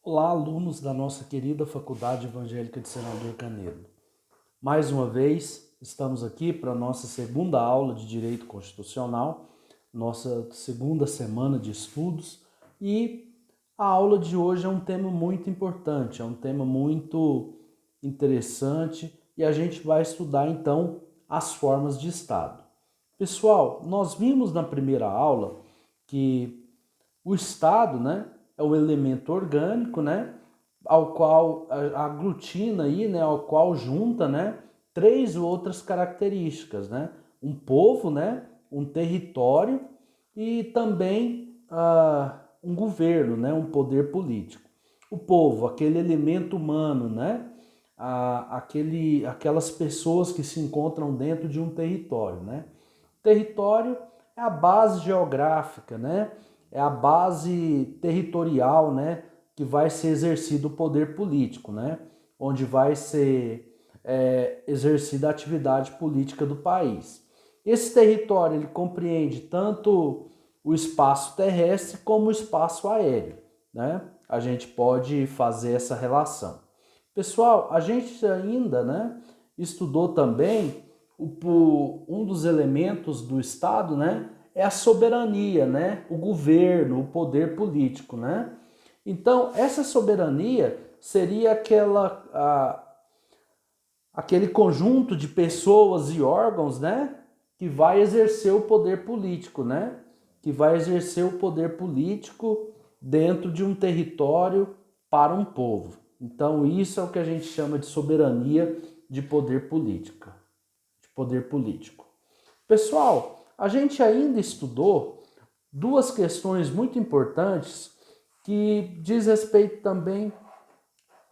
Olá, alunos da nossa querida Faculdade Evangélica de Senador Canedo. Mais uma vez, estamos aqui para a nossa segunda aula de Direito Constitucional, nossa segunda semana de estudos, e a aula de hoje é um tema muito importante, é um tema muito interessante e a gente vai estudar então as formas de Estado. Pessoal, nós vimos na primeira aula que o Estado, né, é o elemento orgânico, né, ao qual aglutina aí, né, ao qual junta, né, três outras características, né, um povo, né, um território e também um governo, né, um poder político. O povo, aquele elemento humano, né, aquelas pessoas que se encontram dentro de um território, né. Território é a base geográfica, né? É a base territorial, né? Que vai ser exercido o poder político, né? Onde vai ser exercida a atividade política do país. Esse território ele compreende tanto o espaço terrestre como o espaço aéreo, né? A gente pode fazer essa relação. Pessoal, a gente ainda, né, estudou também um dos elementos do Estado, né, é a soberania, né, o governo, o poder político, né. Então, essa soberania seria aquele conjunto de pessoas e órgãos, né, que vai exercer o poder político, né, que vai exercer o poder político dentro de um território para um povo. Então, isso é o que a gente chama de soberania de poder político poder político. Pessoal, a gente ainda estudou duas questões muito importantes que diz respeito também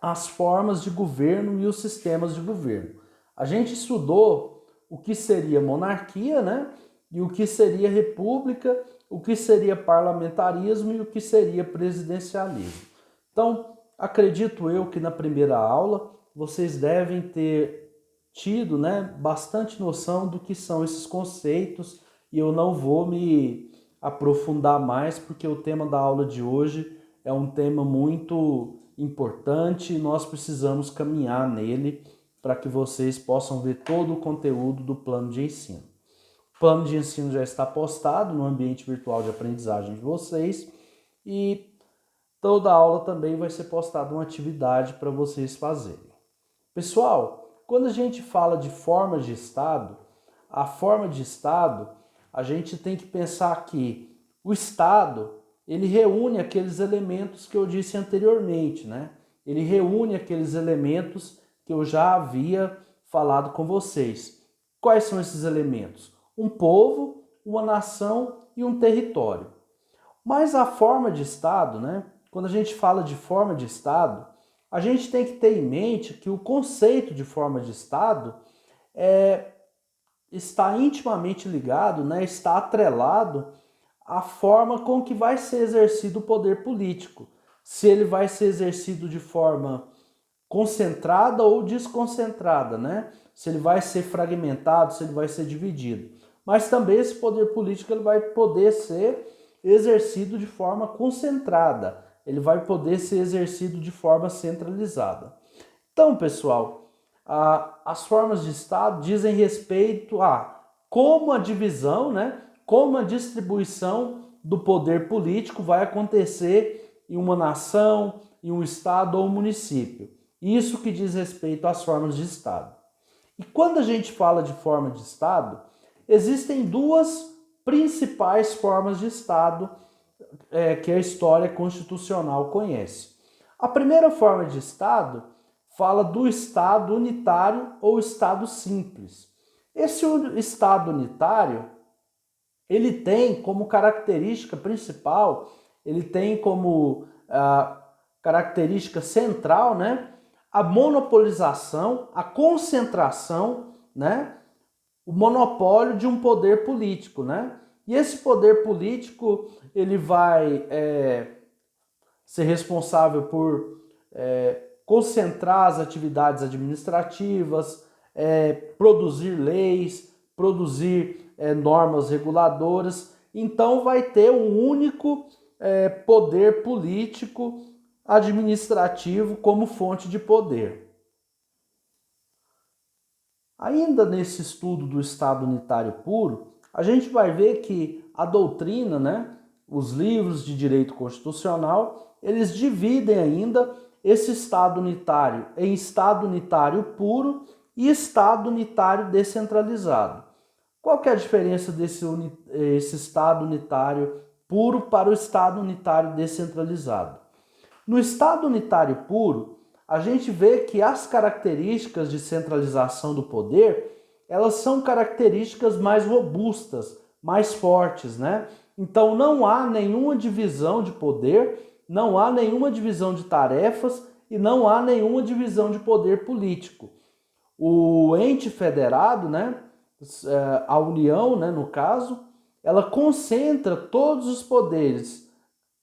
às formas de governo e os sistemas de governo. A gente estudou o que seria monarquia, né? E o que seria república, o que seria parlamentarismo e o que seria presidencialismo. Então, acredito eu que na primeira aula vocês devem ter tido, né, bastante noção do que são esses conceitos e eu não vou me aprofundar mais porque o tema da aula de hoje é um tema muito importante e nós precisamos caminhar nele para que vocês possam ver todo o conteúdo do plano de ensino. O plano de ensino já está postado no ambiente virtual de aprendizagem de vocês e toda aula também vai ser postada uma atividade para vocês fazerem. Pessoal, quando a gente fala de forma de Estado, a forma de Estado, a gente tem que pensar que o Estado, ele reúne aqueles elementos que eu disse anteriormente, né? Ele reúne aqueles elementos que eu já havia falado com vocês. Quais são esses elementos? Um povo, uma nação e um território. Mas a forma de Estado, né? Quando a gente fala de forma de Estado, a gente tem que ter em mente que o conceito de forma de Estado está intimamente ligado, né? Está atrelado à forma com que vai ser exercido o poder político. Se ele vai ser exercido de forma concentrada ou desconcentrada, né? Se ele vai ser fragmentado, se ele vai ser dividido. Mas também esse poder político ele vai poder ser exercido de forma concentrada, ele vai poder ser exercido de forma centralizada. Então, pessoal, as formas de Estado dizem respeito a como a divisão, né, como a distribuição do poder político vai acontecer em uma nação, em um estado ou município. Isso que diz respeito às formas de Estado. E quando a gente fala de forma de Estado, existem duas principais formas de Estado que a história constitucional conhece. A primeira forma de Estado fala do Estado unitário ou Estado simples. Esse Estado unitário, ele tem como característica principal, ele tem como característica central, né, a monopolização, a concentração, né, o monopólio de um poder político, né? E esse poder político ele vai ser responsável por concentrar as atividades administrativas, produzir leis, produzir normas reguladoras. Então vai ter um único poder político administrativo como fonte de poder. Ainda nesse estudo do Estado unitário puro, a gente vai ver que a doutrina, né, os livros de direito constitucional, eles dividem ainda esse Estado unitário em Estado unitário puro e Estado unitário descentralizado. Qual que é a diferença esse Estado unitário puro para o Estado unitário descentralizado? No Estado unitário puro, a gente vê que as características de centralização do poder, elas são características mais robustas, mais fortes, né? Então não há nenhuma divisão de poder, não há nenhuma divisão de tarefas e não há nenhuma divisão de poder político. O ente federado, né, a União, né, no caso, ela concentra todos os poderes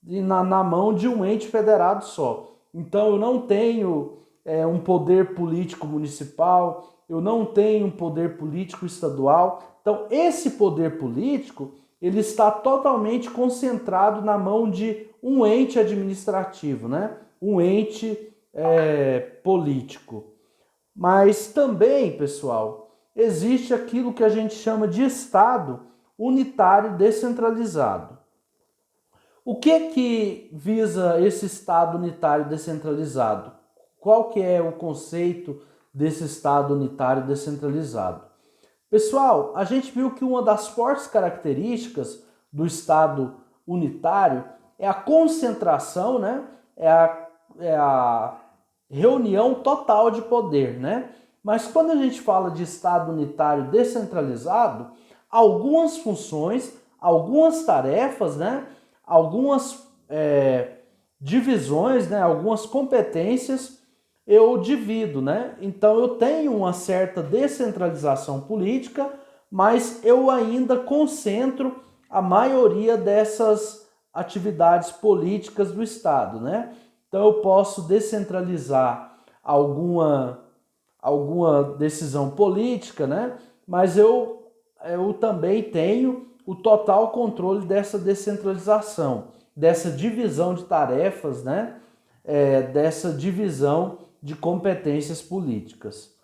na mão de um ente federado só. Então eu não tenho um poder político municipal, eu não tenho um poder político estadual. Então esse poder político, ele está totalmente concentrado na mão de um ente administrativo, né? Um ente político. Mas também, pessoal, existe aquilo que a gente chama de Estado unitário descentralizado. O que visa esse Estado unitário descentralizado? Qual que é o conceito desse Estado unitário descentralizado? Pessoal, a gente viu que uma das fortes características do Estado unitário é a concentração, né? É a reunião total de poder, né? Mas quando a gente fala de Estado unitário descentralizado, algumas funções, algumas tarefas, né? Algumas divisões, né? Algumas competências eu divido, né? Então eu tenho uma certa descentralização política, mas eu ainda concentro a maioria dessas atividades políticas do Estado, né? Então eu posso descentralizar alguma decisão política, né? Mas eu também tenho o total controle dessa descentralização, dessa divisão de tarefas, né? Dessa divisão de competências políticas.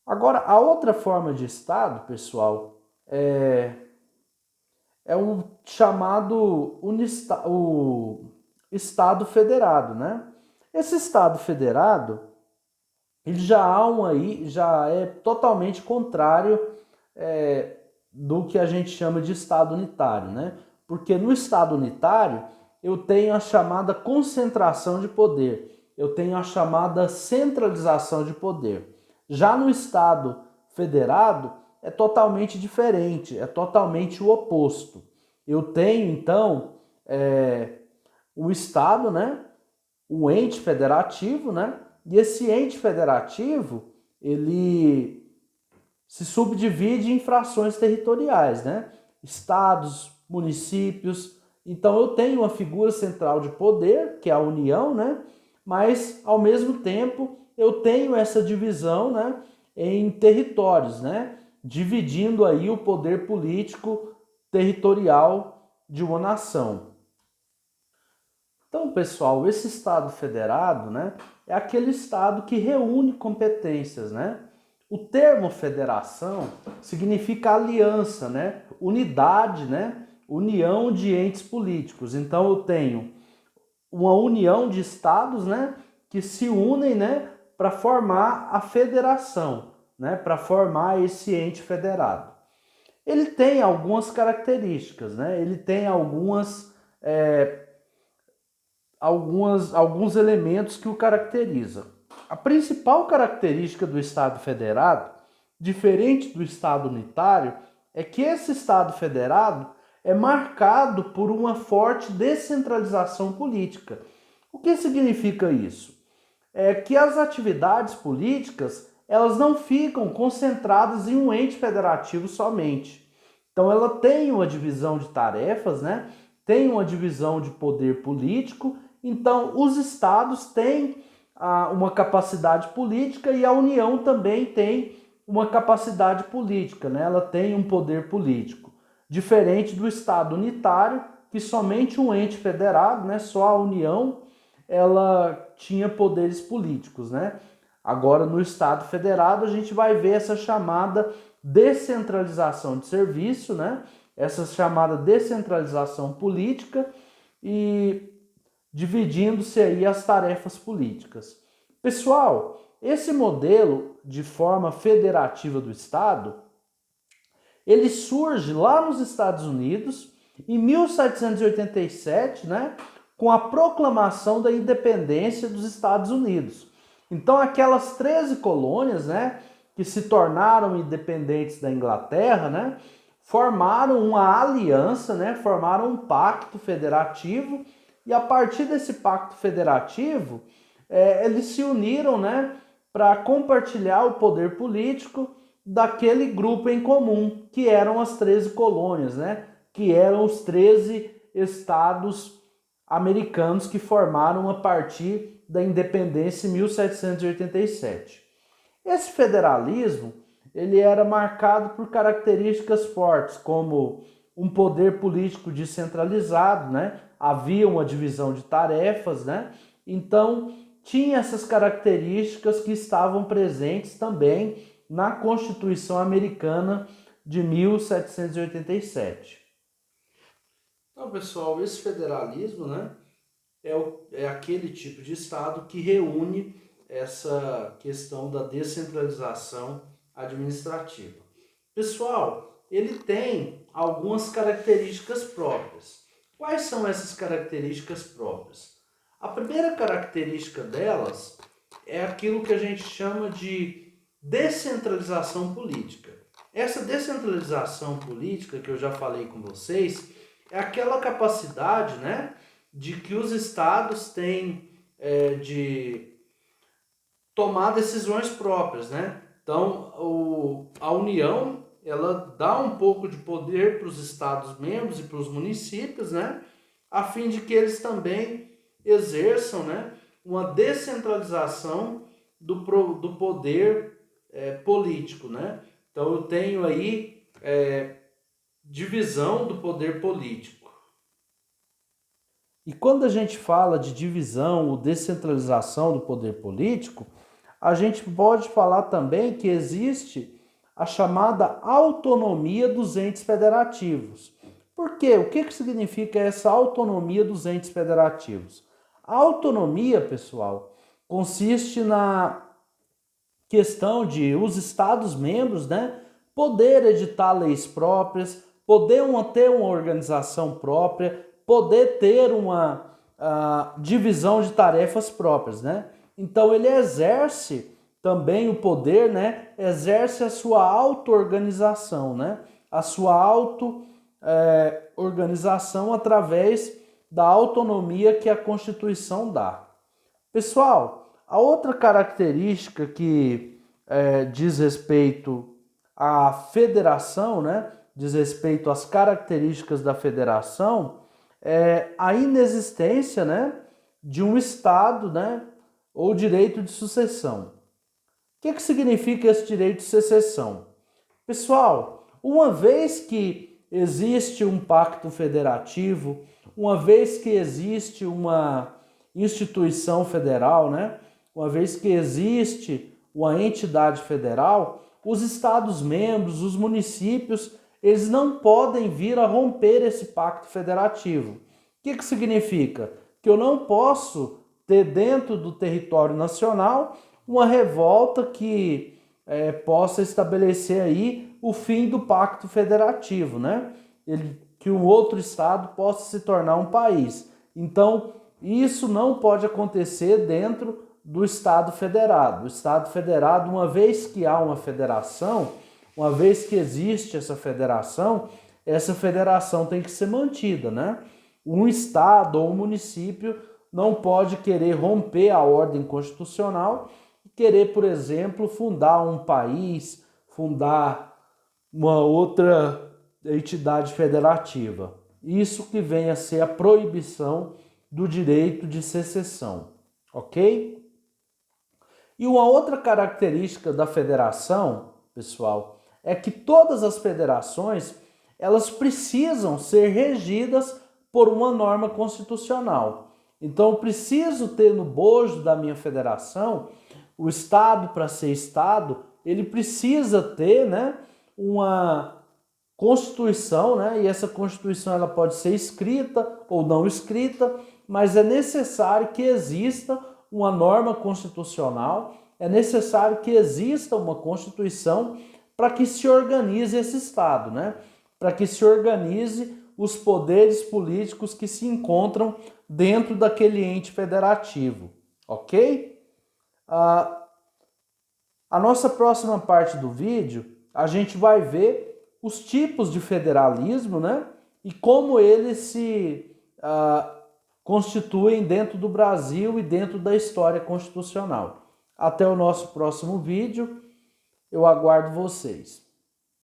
Agora, a outra forma de Estado, pessoal, é o chamado o Estado federado, né? Esse Estado federado, ele já é totalmente contrário do que a gente chama de Estado unitário, né? Porque no Estado unitário eu tenho a chamada concentração de poder, eu tenho a chamada centralização de poder. Já no Estado federado é totalmente diferente, é totalmente o oposto. Eu tenho então o Estado, né? O ente federativo, né? E esse ente federativo, ele se subdivide em frações territoriais, né? Estados, municípios. Então eu tenho uma figura central de poder, que é a União, né? Mas ao mesmo tempo eu tenho essa divisão, né, em territórios, né? Dividindo aí o poder político territorial de uma nação. Então, pessoal, esse Estado federado, né, é aquele Estado que reúne competências, né? O termo federação significa aliança, né? Unidade, né? União de entes políticos. Então eu tenho uma união de estados, né, que se unem, né, para formar a federação, né, para formar esse ente federado. Ele tem algumas características, né? Ele tem alguns elementos que o caracterizam. A principal característica do Estado federado, diferente do Estado unitário, é que esse Estado federado é marcado por uma forte descentralização política. O que significa isso? É que as atividades políticas, elas não ficam concentradas em um ente federativo somente. Então ela tem uma divisão de tarefas, né? Tem uma divisão de poder político. Então os estados têm uma capacidade política e a União também tem uma capacidade política, né? Ela tem um poder político. Diferente do Estado unitário, que somente um ente federado, né, só a União, ela tinha poderes políticos, né? Agora, no Estado Federado, a gente vai ver essa chamada descentralização de serviço, né? Essa chamada descentralização política e dividindo-se aí as tarefas políticas. Pessoal, esse modelo de forma federativa do Estado, ele surge lá nos Estados Unidos em 1787, né, com a proclamação da independência dos Estados Unidos. Então, aquelas 13 colônias, né, que se tornaram independentes da Inglaterra, né, formaram uma aliança, né, formaram um pacto federativo, e a partir desse pacto federativo, eles se uniram, né, para compartilhar o poder político daquele grupo em comum, que eram as 13 colônias, né, que eram os 13 estados americanos que formaram a partir da independência em 1787. Esse federalismo, ele era marcado por características fortes, como um poder político descentralizado, né? Havia uma divisão de tarefas, né? Então, tinha essas características que estavam presentes também na Constituição Americana de 1787. Então, pessoal, esse federalismo, né, é aquele tipo de Estado que reúne essa questão da descentralização administrativa. Pessoal, ele tem algumas características próprias. Quais são essas características próprias? A primeira característica delas é aquilo que a gente chama de descentralização política. Essa descentralização política que eu já falei com vocês é aquela capacidade, né, de que os estados têm de tomar decisões próprias, né? Então, a União, ela dá um pouco de poder para os estados membros e para os municípios, né? A fim de que eles também exerçam, né, uma descentralização do poder político, né? Então, eu tenho aí divisão do poder político. E quando a gente fala de divisão ou descentralização do poder político, a gente pode falar também que existe a chamada autonomia dos entes federativos. Por quê? O que significa essa autonomia dos entes federativos? A autonomia, pessoal, consiste na questão de os estados-membros, né, poder editar leis próprias, poder ter uma organização própria, poder ter uma divisão de tarefas próprias, né? Então ele exerce também o poder, né? Exerce a sua auto-organização, né? A sua auto-organização através da autonomia que a Constituição dá. Pessoal, a outra característica que diz respeito à federação, né? Diz respeito às características da federação, é a inexistência, né, de um Estado, né, ou direito de sucessão. O que significa esse direito de sucessão? Pessoal, uma vez que existe um pacto federativo, uma vez que existe uma instituição federal, né, uma vez que existe uma entidade federal, os Estados-membros, os municípios, eles não podem vir a romper esse pacto federativo. O que significa? Que eu não posso ter dentro do território nacional uma revolta que possa estabelecer aí o fim do pacto federativo, né? Que um outro estado possa se tornar um país. Então, isso não pode acontecer dentro do Estado federado. O Estado federado, uma vez que há uma federação, uma vez que existe essa federação tem que ser mantida, né? Um estado ou um município não pode querer romper a ordem constitucional e querer, por exemplo, fundar um país, fundar uma outra entidade federativa. Isso que vem a ser a proibição do direito de secessão, ok? E uma outra característica da federação, pessoal, é que todas as federações, elas precisam ser regidas por uma norma constitucional. Então, eu preciso ter no bojo da minha federação, o Estado, para ser Estado, ele precisa ter, né, uma Constituição, né, e essa Constituição ela pode ser escrita ou não escrita, mas é necessário que exista uma norma constitucional, é necessário que exista uma Constituição para que se organize esse Estado, né? Para que se organize os poderes políticos que se encontram dentro daquele ente federativo, ok? A nossa próxima parte do vídeo, a gente vai ver os tipos de federalismo, né? E como eles se constituem dentro do Brasil e dentro da história constitucional. Até o nosso próximo vídeo, eu aguardo vocês.